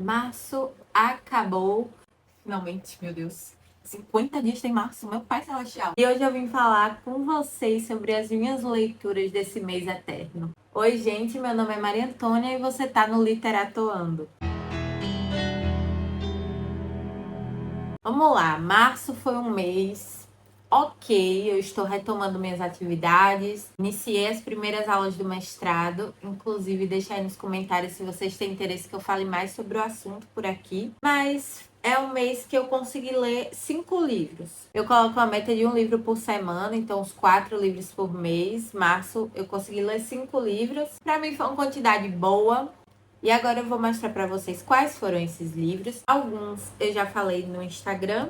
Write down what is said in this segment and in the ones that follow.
Março acabou. Finalmente, meu Deus. 50 dias tem março, meu pai celestial. E hoje eu vim falar com vocês sobre as minhas leituras desse mês eterno. Oi, gente, meu nome é Maria Antônia e você tá no Literatoando. Vamos lá, março foi um mês ok, eu estou retomando minhas atividades, iniciei as primeiras aulas do mestrado, inclusive deixa aí nos comentários se vocês têm interesse que eu fale mais sobre o assunto por aqui, mas é um mês que eu consegui ler 5 livros. Eu coloco a meta de um livro por semana, então uns 4 livros por mês. Março eu consegui ler 5 livros, para mim foi uma quantidade boa. E agora eu vou mostrar para vocês quais foram esses livros. Alguns eu já falei no Instagram,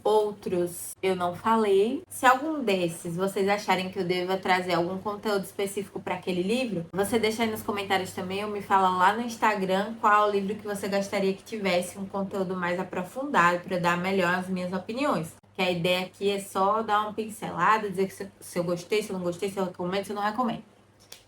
outros eu não falei. Se algum desses vocês acharem que eu deva trazer algum conteúdo específico para aquele livro, você deixa aí nos comentários também ou me fala lá no Instagram qual livro que você gostaria que tivesse um conteúdo mais aprofundado para dar melhor as minhas opiniões. Que a ideia aqui é só dar uma pincelada, dizer que se eu gostei, se eu não gostei, se eu recomendo, se eu não recomendo.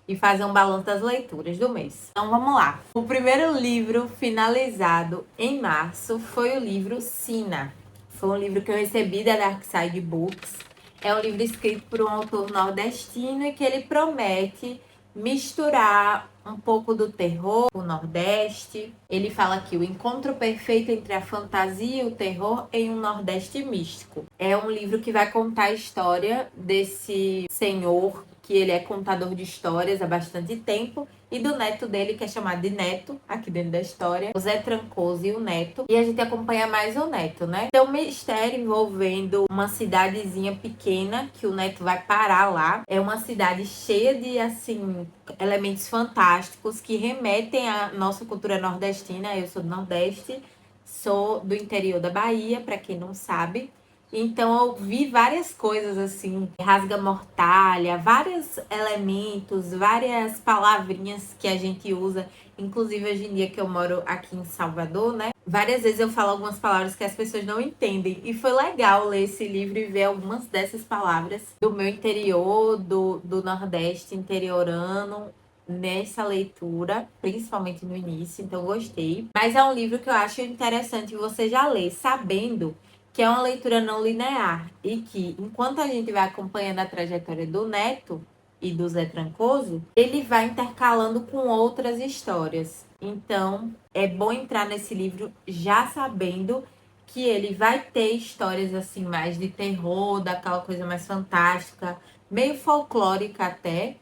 E fazer um balanço das leituras do mês. Então vamos lá. O primeiro livro finalizado em março foi o livro Sina. Foi um livro que eu recebi da Dark Side Books. É um livro escrito por um autor nordestino e que ele promete misturar um pouco do terror, o Nordeste. Ele fala aqui o encontro perfeito entre a fantasia e o terror em um Nordeste místico. É um livro que vai contar a história desse senhor que ele é contador de histórias há bastante tempo, e do neto dele, que é chamado de Neto, aqui dentro da história, o Zé Trancoso e o Neto. E a gente acompanha mais o Neto, né? Tem um mistério envolvendo uma cidadezinha pequena, que o Neto vai parar lá. É uma cidade cheia de, assim, elementos fantásticos que remetem à nossa cultura nordestina. Eu sou do Nordeste, sou do interior da Bahia, para quem não sabe. Então eu vi várias coisas assim, rasga-mortalha, vários elementos, várias palavrinhas que a gente usa, inclusive hoje em dia que eu moro aqui em Salvador, né? Várias vezes eu falo algumas palavras que as pessoas não entendem. E foi legal ler esse livro e ver algumas dessas palavras do meu interior, do Nordeste interiorano, nessa leitura, principalmente no início, então gostei. Mas é um livro que eu acho interessante você já ler, sabendo que é uma leitura não linear e que, enquanto a gente vai acompanhando a trajetória do Neto e do Zé Trancoso, ele vai intercalando com outras histórias. Então, é bom entrar nesse livro já sabendo que ele vai ter histórias assim mais de terror, daquela coisa mais fantástica, meio folclórica até,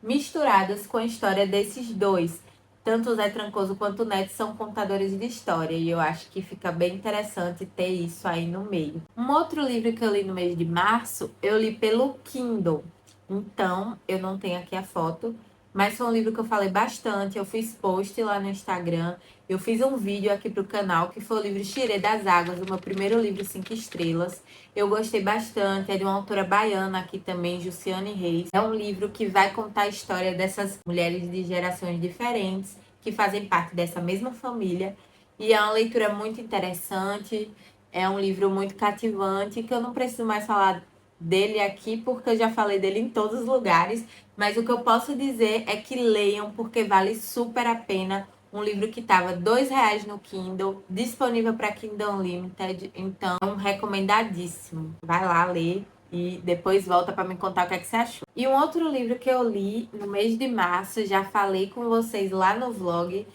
misturadas com a história desses dois. Tanto o Zé Trancoso quanto o Neto são contadores de história e eu acho que fica bem interessante ter isso aí no meio. Um outro livro que eu li no mês de março, eu li pelo Kindle. Então, eu não tenho aqui a foto, mas foi um livro que eu falei bastante. Eu fiz post lá no Instagram, eu fiz um vídeo aqui pro canal, que foi o livro Xirê das Águas, o meu primeiro livro 5 estrelas. Eu gostei bastante, é de uma autora baiana aqui também, Jussiane Reis. É um livro que vai contar a história dessas mulheres de gerações diferentes, que fazem parte dessa mesma família. E é uma leitura muito interessante, é um livro muito cativante, que eu não preciso mais falar dele aqui, porque eu já falei dele em todos os lugares. Mas o que eu posso dizer é que leiam, porque vale super a pena. Um livro que estava R$ 2 no Kindle, disponível para Kindle Unlimited, então recomendadíssimo. Vai lá ler e depois volta para me contar o que é que você achou. E um outro livro que eu li no mês de março, já falei com vocês lá no vlog,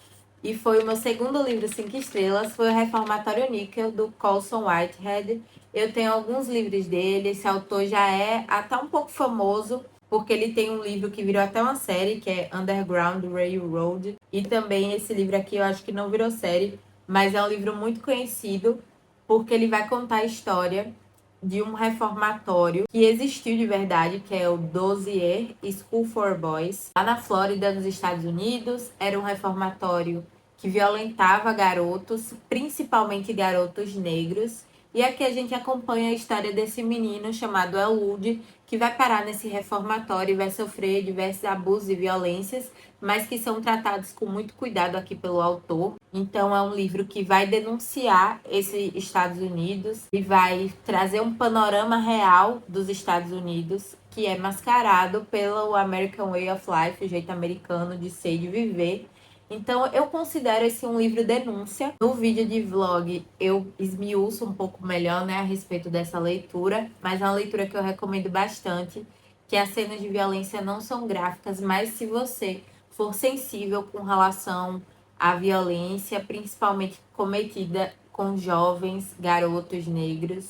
e foi o meu segundo livro 5 estrelas, foi o Reformatório Níquel, do Colson Whitehead. Eu tenho alguns livros dele, esse autor já é até um pouco famoso, porque ele tem um livro que virou até uma série, que é Underground Railroad. E também esse livro aqui eu acho que não virou série, mas é um livro muito conhecido, porque ele vai contar a história de um reformatório que existiu de verdade, que é o Dozier School for Boys, lá na Flórida, nos Estados Unidos. Era um reformatório que violentava garotos, principalmente garotos negros. E aqui a gente acompanha a história desse menino chamado Elwood, que vai parar nesse reformatório e vai sofrer diversos abusos e violências, mas que são tratados com muito cuidado aqui pelo autor. Então é um livro que vai denunciar esses Estados Unidos e vai trazer um panorama real dos Estados Unidos, que é mascarado pelo American Way of Life, o jeito americano de ser e de viver. Então, eu considero esse um livro denúncia. No vídeo de vlog, eu esmiuço um pouco melhor, né, a respeito dessa leitura, mas é uma leitura que eu recomendo bastante, que as cenas de violência não são gráficas, mas se você for sensível com relação à violência, principalmente cometida com jovens, garotos negros,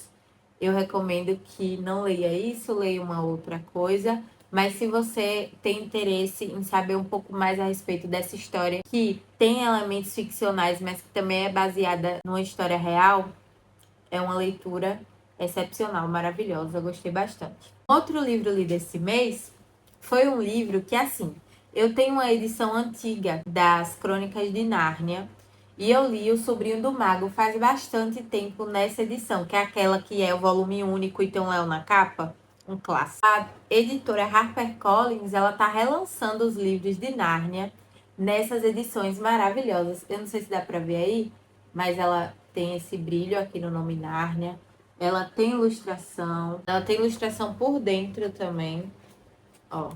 eu recomendo que não leia isso, leia uma outra coisa. Mas se você tem interesse em saber um pouco mais a respeito dessa história, que tem elementos ficcionais, mas que também é baseada numa história real, é uma leitura excepcional, maravilhosa. Eu gostei bastante. Outro livro lido esse mês foi um livro que, assim, eu tenho uma edição antiga das Crônicas de Nárnia e eu li O Sobrinho do Mago faz bastante tempo nessa edição, que é aquela que é o volume único e tem um leão na capa. Um clássico. A editora HarperCollins, ela tá relançando os livros de Nárnia nessas edições maravilhosas. Eu não sei se dá para ver aí, mas ela tem esse brilho aqui no nome Nárnia. Ela tem ilustração por dentro também, ó.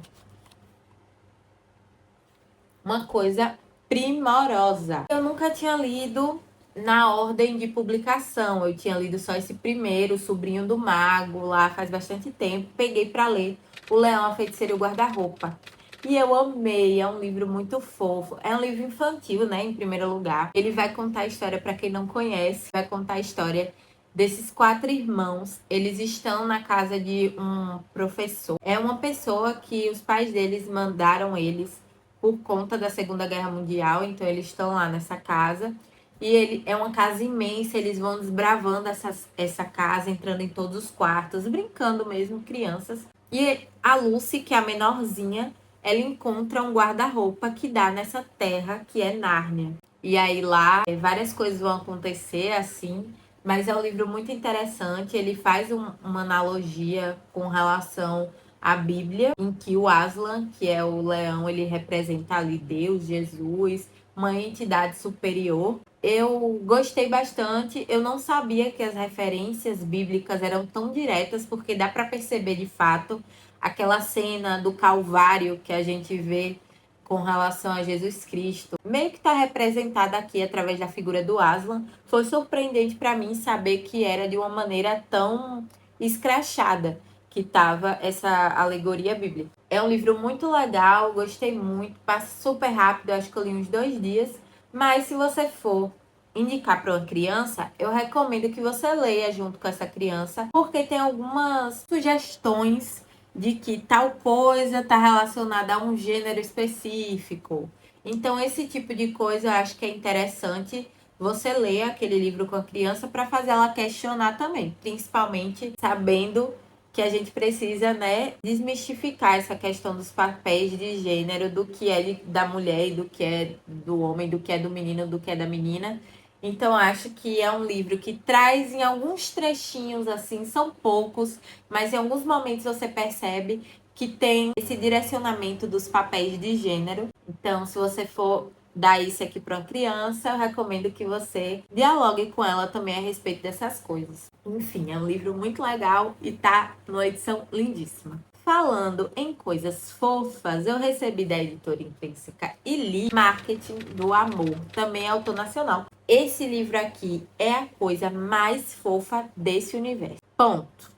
Uma coisa primorosa. Eu nunca tinha lido na ordem de publicação. Eu tinha lido só esse primeiro, O Sobrinho do Mago, lá faz bastante tempo. Peguei para ler O Leão, a Feiticeira e o Guarda-Roupa. E eu amei, é um livro muito fofo. É um livro infantil, né, em primeiro lugar. Ele vai contar a história, para quem não conhece, vai contar a história desses 4 irmãos. Eles estão na casa de um professor. É uma pessoa que os pais deles mandaram eles por conta da Segunda Guerra Mundial, então eles estão lá nessa casa. E ele é uma casa imensa, eles vão desbravando essa casa, entrando em todos os quartos, brincando mesmo, crianças. E a Lucy, que é a menorzinha, ela encontra um guarda-roupa que dá nessa terra que é Nárnia. E aí lá várias coisas vão acontecer assim, mas é um livro muito interessante. Ele faz uma analogia com relação à Bíblia, em que o Aslan, que é o leão, ele representa ali Deus, Jesus, uma entidade superior. Eu gostei bastante. Eu não sabia que as referências bíblicas eram tão diretas, porque dá para perceber de fato aquela cena do Calvário que a gente vê com relação a Jesus Cristo, meio que está representada aqui através da figura do Aslan. Foi surpreendente para mim saber que era de uma maneira tão escrachada que estava essa alegoria bíblica. É um livro muito legal, gostei muito, passa super rápido, acho que eu li uns 2 dias, mas se você for indicar para uma criança, eu recomendo que você leia junto com essa criança, porque tem algumas sugestões de que tal coisa está relacionada a um gênero específico. Então, esse tipo de coisa eu acho que é interessante você ler aquele livro com a criança para fazer ela questionar também, principalmente sabendo que a gente precisa, né, desmistificar essa questão dos papéis de gênero, do que é da mulher e do que é do homem, do que é do menino, do que é da menina. Então, acho que é um livro que traz em alguns trechinhos, assim, são poucos, mas em alguns momentos você percebe que tem esse direcionamento dos papéis de gênero. Então, se você for dar isso aqui para uma criança, eu recomendo que você dialogue com ela também a respeito dessas coisas. Enfim, é um livro muito legal e tá numa edição lindíssima. Falando em coisas fofas, eu recebi da editora Intrínseca e li Marketing do Amor, também é autor nacional. Esse livro aqui é a coisa mais fofa desse universo. Ponto.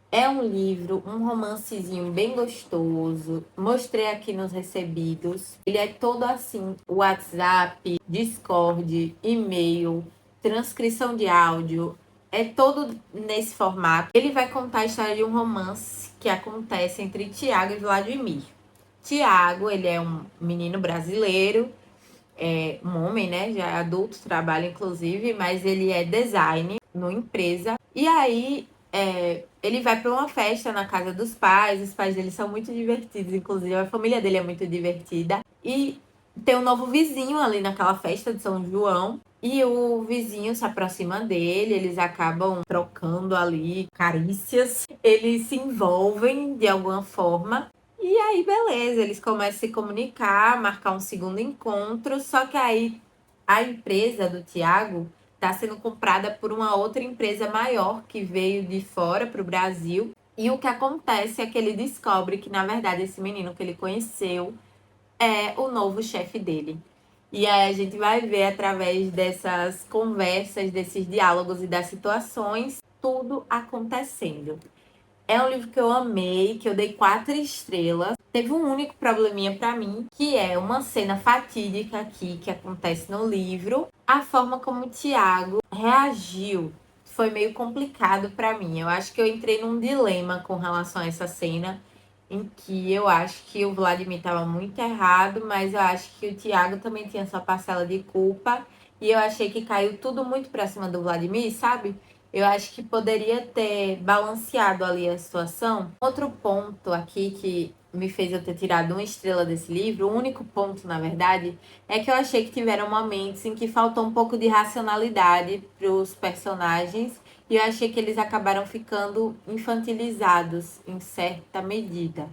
É um livro, um romancezinho bem gostoso. Mostrei aqui nos recebidos. Ele é todo assim: WhatsApp, Discord, e-mail, transcrição de áudio. É todo nesse formato. Ele vai contar a história de um romance que acontece entre Tiago e Vladimir. Tiago, ele é um menino brasileiro, é um homem, né? Já é adulto, trabalha inclusive, mas ele é designer numa empresa. E aí ele vai para uma festa na casa dos pais. Os pais dele são muito divertidos, inclusive a família dele é muito divertida. E tem um novo vizinho ali naquela festa de São João. E o vizinho se aproxima dele, eles acabam trocando ali carícias, eles se envolvem de alguma forma. E aí, beleza, eles começam a se comunicar, marcar um segundo encontro, só que aí a empresa do Tiago está sendo comprada por uma outra empresa maior que veio de fora para o Brasil. E o que acontece é que ele descobre que, na verdade, esse menino que ele conheceu é o novo chefe dele. E aí a gente vai ver através dessas conversas, desses diálogos e das situações, tudo acontecendo. É um livro que eu amei, que eu dei 4 estrelas. Teve um único probleminha pra mim, que é uma cena fatídica aqui que acontece no livro. A forma como o Tiago reagiu foi meio complicado pra mim. Eu acho que eu entrei num dilema com relação a essa cena, em que eu acho que o Vladimir estava muito errado, mas eu acho que o Tiago também tinha sua parcela de culpa. E eu achei que caiu tudo muito pra cima do Vladimir, sabe? Eu acho que poderia ter balanceado ali a situação. Outro ponto aqui que me fez eu ter tirado 1 estrela desse livro, o único ponto, na verdade, é que eu achei que tiveram momentos em que faltou um pouco de racionalidade para os personagens e eu achei que eles acabaram ficando infantilizados em certa medida.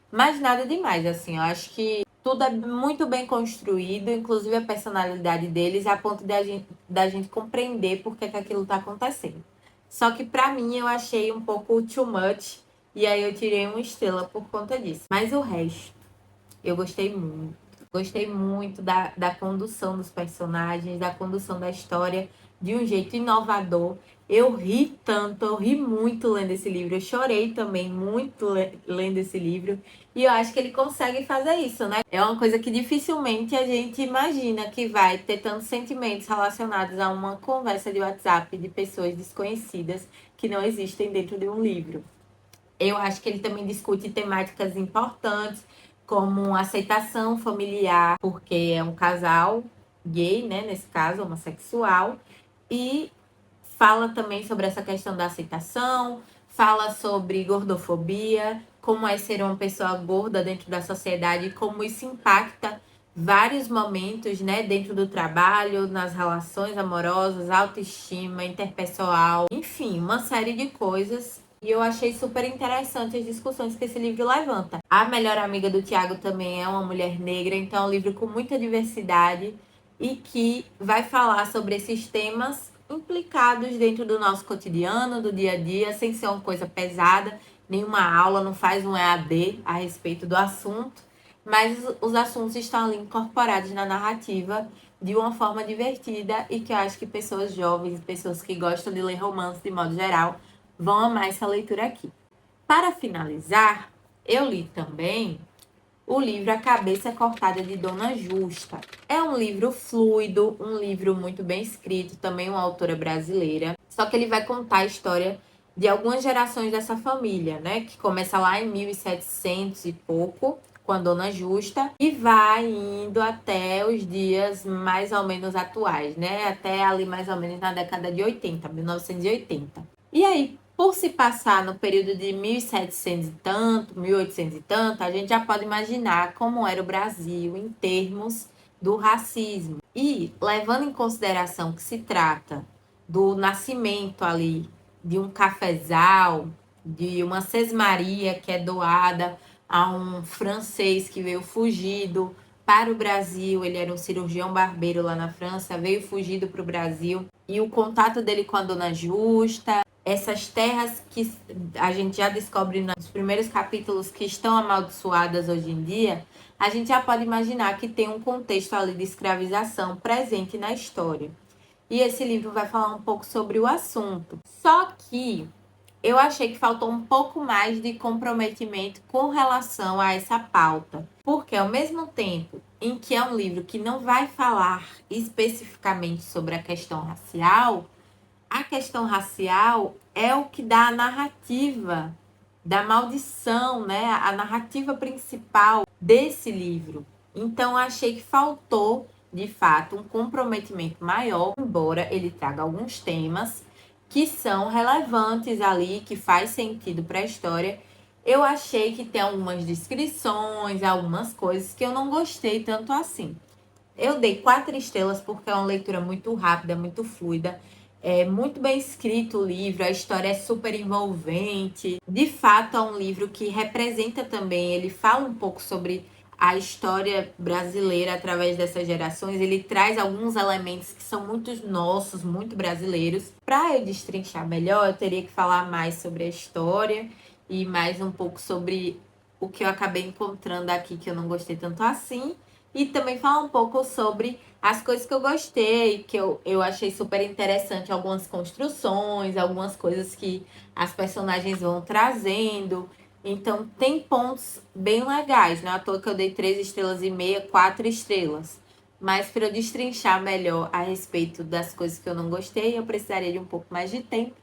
Mas nada demais, assim, eu acho que tudo é muito bem construído, inclusive a personalidade deles, a ponto de da gente compreender por que aquilo está acontecendo. Só que pra mim eu achei um pouco too much, e aí eu tirei 1 estrela por conta disso. Mas o resto, eu gostei muito. Gostei muito da condução dos personagens, da condução da história de um jeito inovador. Eu ri tanto, eu ri muito lendo esse livro. Eu chorei também muito lendo esse livro. E eu acho que ele consegue fazer isso, né? É uma coisa que dificilmente a gente imagina que vai ter tantos sentimentos relacionados a uma conversa de WhatsApp de pessoas desconhecidas que não existem dentro de um livro. Eu acho que ele também discute temáticas importantes, como aceitação familiar, porque é um casal gay, né, nesse caso, homossexual, e fala também sobre essa questão da aceitação, fala sobre gordofobia, como é ser uma pessoa gorda dentro da sociedade e como isso impacta vários momentos, né, dentro do trabalho, nas relações amorosas, autoestima, interpessoal, enfim, uma série de coisas. E eu achei super interessante as discussões que esse livro levanta. A melhor amiga do Tiago também é uma mulher negra, então é um livro com muita diversidade e que vai falar sobre esses temas implicados dentro do nosso cotidiano, do dia a dia, sem ser uma coisa pesada. Nenhuma aula não faz um EAD a respeito do assunto, mas os assuntos estão ali incorporados na narrativa de uma forma divertida e que eu acho que pessoas jovens, pessoas que gostam de ler romance de modo geral, vão amar essa leitura aqui. Para finalizar, eu li também o livro A Cabeça Cortada de Dona Justa. É um livro fluido, um livro muito bem escrito, também uma autora brasileira. Só que ele vai contar a história de algumas gerações dessa família, né? Que começa lá em 1700 e pouco, com a Dona Justa, e vai indo até os dias mais ou menos atuais, né? Até ali mais ou menos na década de 80, 1980. E aí, por se passar no período de 1700 e tanto, 1800 e tanto, a gente já pode imaginar como era o Brasil em termos do racismo. E levando em consideração que se trata do nascimento ali de um cafezal, de uma sesmaria que é doada a um francês que veio fugido para o Brasil, ele era um cirurgião barbeiro lá na França, veio fugido para o Brasil, e o contato dele com a Dona Justa, essas terras que a gente já descobre nos primeiros capítulos que estão amaldiçoadas hoje em dia, a gente já pode imaginar que tem um contexto ali de escravização presente na história. E esse livro vai falar um pouco sobre o assunto. Só que eu achei que faltou um pouco mais de comprometimento com relação a essa pauta. Porque ao mesmo tempo em que é um livro que não vai falar especificamente sobre a questão racial, a questão racial é o que dá a narrativa da maldição, né? A narrativa principal desse livro. Então, achei que faltou, de fato, um comprometimento maior, embora ele traga alguns temas que são relevantes ali, que faz sentido para a história. Eu achei que tem algumas descrições, algumas coisas que eu não gostei tanto assim. Eu dei 4 estrelas porque é uma leitura muito rápida, muito fluida. É muito bem escrito o livro, a história é super envolvente. De fato, é um livro que representa também, ele fala um pouco sobre a história brasileira através dessas gerações. Ele traz alguns elementos que são muito nossos, muito brasileiros. Para eu destrinchar melhor, eu teria que falar mais sobre a história e mais um pouco sobre o que eu acabei encontrando aqui que eu não gostei tanto assim. E também falar um pouco sobre as coisas que eu gostei, que eu achei super interessante, algumas construções, algumas coisas que as personagens vão trazendo. Então, tem pontos bem legais, não é à toa que eu dei 3,5 estrelas, 4 estrelas. Mas para eu destrinchar melhor a respeito das coisas que eu não gostei, eu precisaria de um pouco mais de tempo.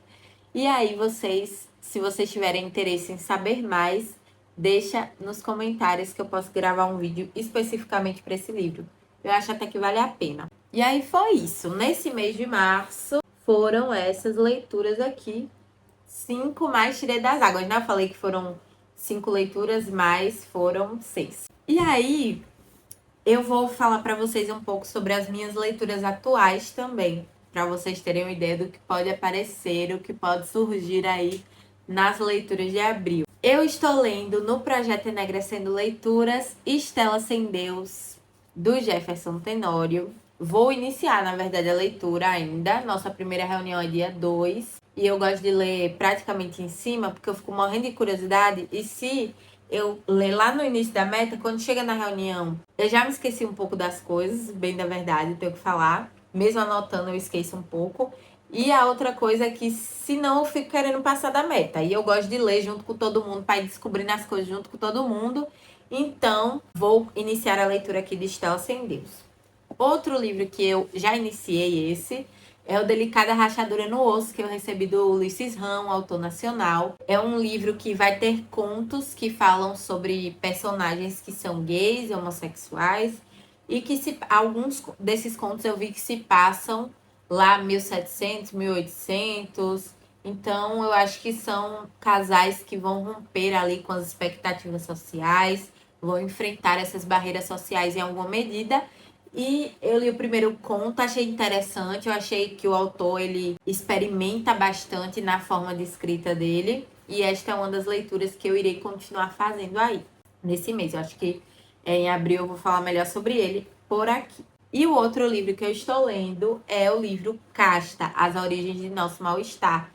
E aí vocês, se vocês tiverem interesse em saber mais, deixa nos comentários que eu posso gravar um vídeo especificamente para esse livro. Eu acho até que vale a pena. E aí foi isso. Nesse mês de março, foram essas leituras aqui. 5 mais tirei das águas, né? Eu falei que foram 5 leituras, mas foram 6. E aí, eu vou falar para vocês um pouco sobre as minhas leituras atuais também, para vocês terem uma ideia do que pode aparecer, o que pode surgir aí nas leituras de abril. Eu estou lendo no Projeto Enegrecendo Leituras Estela Sem Deus, do Jefferson Tenório. Vou iniciar, na verdade, a leitura ainda. Nossa primeira reunião é dia 2. E eu gosto de ler praticamente em cima, porque eu fico morrendo de curiosidade. E se eu ler lá no início da meta, quando chega na reunião, eu já me esqueci um pouco das coisas, bem da verdade, tenho que falar. Mesmo anotando, eu esqueço um pouco. E a outra coisa é que, senão, eu fico querendo passar da meta. E eu gosto de ler junto com todo mundo, para ir descobrindo as coisas junto com todo mundo. Então, vou iniciar a leitura aqui de Estela Sem Deus. Outro livro que eu já iniciei é o Delicada Rachadura no Osso, que eu recebi do Ulisses Rão, autor nacional. É um livro que vai ter contos que falam sobre personagens que são gays, homossexuais, e que alguns desses contos eu vi que se passam lá 1700, 1800. Então, eu acho que são casais que vão romper ali com as expectativas sociais, vão enfrentar essas barreiras sociais em alguma medida. E eu li o primeiro conto, achei interessante. Eu achei que o autor ele experimenta bastante na forma de escrita dele. E esta é uma das leituras que eu irei continuar fazendo aí, nesse mês. Eu acho que em abril eu vou falar melhor sobre ele por aqui. E o outro livro que eu estou lendo é o livro Casta, As Origens de Nosso Mal-Estar.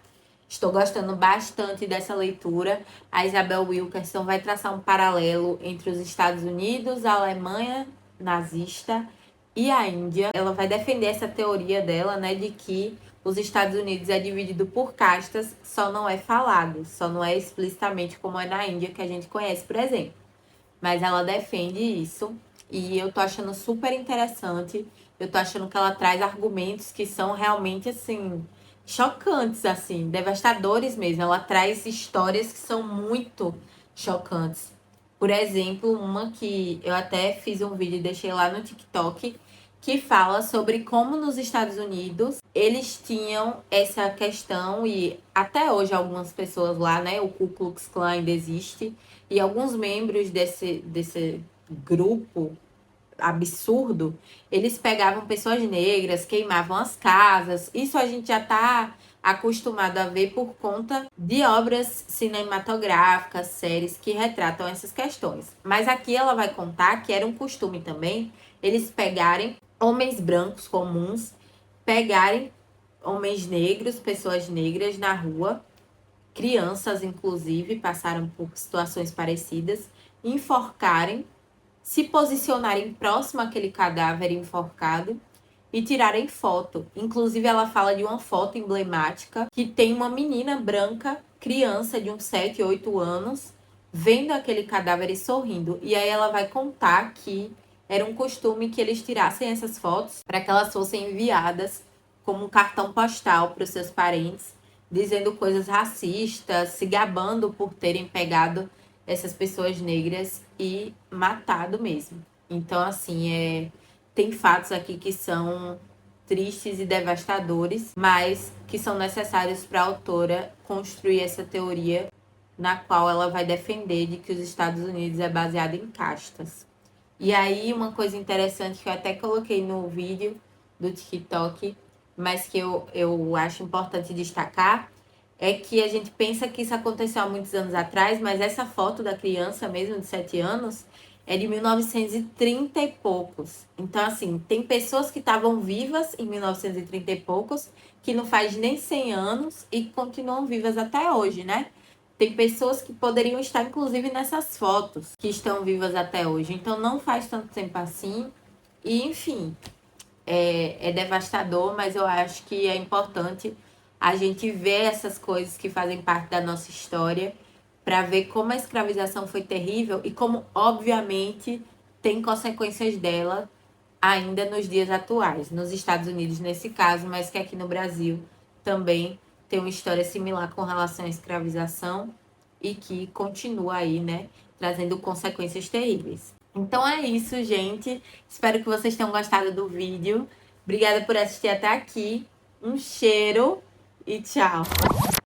Estou gostando bastante dessa leitura. A Isabel Wilkerson vai traçar um paralelo entre os Estados Unidos, a Alemanha nazista e a Índia. Ela vai defender essa teoria dela, né, de que os Estados Unidos é dividido por castas, só não é falado, só não é explicitamente como é na Índia, que a gente conhece, por exemplo. Mas ela defende isso e eu tô achando super interessante. Eu tô achando que ela traz argumentos que são realmente, assim, chocantes, assim, devastadores mesmo. Ela traz histórias que são muito chocantes. Por exemplo, uma que eu até fiz um vídeo e deixei lá no TikTok, que fala sobre como nos Estados Unidos eles tinham essa questão, e até hoje algumas pessoas lá, né, o Ku Klux Klan ainda existe, e alguns membros desse grupo absurdo, eles pegavam pessoas negras, queimavam as casas. Isso a gente já está acostumado a ver por conta de obras cinematográficas, séries que retratam essas questões. Mas aqui ela vai contar que era um costume também eles pegarem homens brancos comuns, pegarem homens negros, pessoas negras na rua, crianças inclusive passaram por situações parecidas, enforcarem, se posicionarem próximo àquele cadáver enforcado e tirarem foto. Inclusive, ela fala de uma foto emblemática que tem uma menina branca, criança de uns 7, 8 anos, vendo aquele cadáver e sorrindo. E aí ela vai contar que era um costume que eles tirassem essas fotos para que elas fossem enviadas como um cartão postal para os seus parentes, dizendo coisas racistas, se gabando por terem pegado essas pessoas negras e matado mesmo. Então, assim, tem fatos aqui que são tristes e devastadores, mas que são necessários para a autora construir essa teoria na qual ela vai defender de que os Estados Unidos é baseado em castas. E aí, uma coisa interessante que eu até coloquei no vídeo do TikTok, mas que eu acho importante destacar, é que a gente pensa que isso aconteceu há muitos anos atrás, mas essa foto da criança mesmo, de 7 anos, é de 1930 e poucos. Então, assim, tem pessoas que estavam vivas em 1930 e poucos, que não faz nem 100 anos e continuam vivas até hoje, né? Tem pessoas que poderiam estar, inclusive, nessas fotos, que estão vivas até hoje. Então, não faz tanto tempo assim. E, enfim, é devastador, mas eu acho que é importante a gente ver essas coisas que fazem parte da nossa história para ver como a escravização foi terrível e como, obviamente, tem consequências dela ainda nos dias atuais, nos Estados Unidos nesse caso, mas que aqui no Brasil também tem uma história similar com relação à escravização e que continua aí, né, trazendo consequências terríveis. Então é isso, gente. Espero que vocês tenham gostado do vídeo. Obrigada por assistir até aqui. Um cheiro e tchau!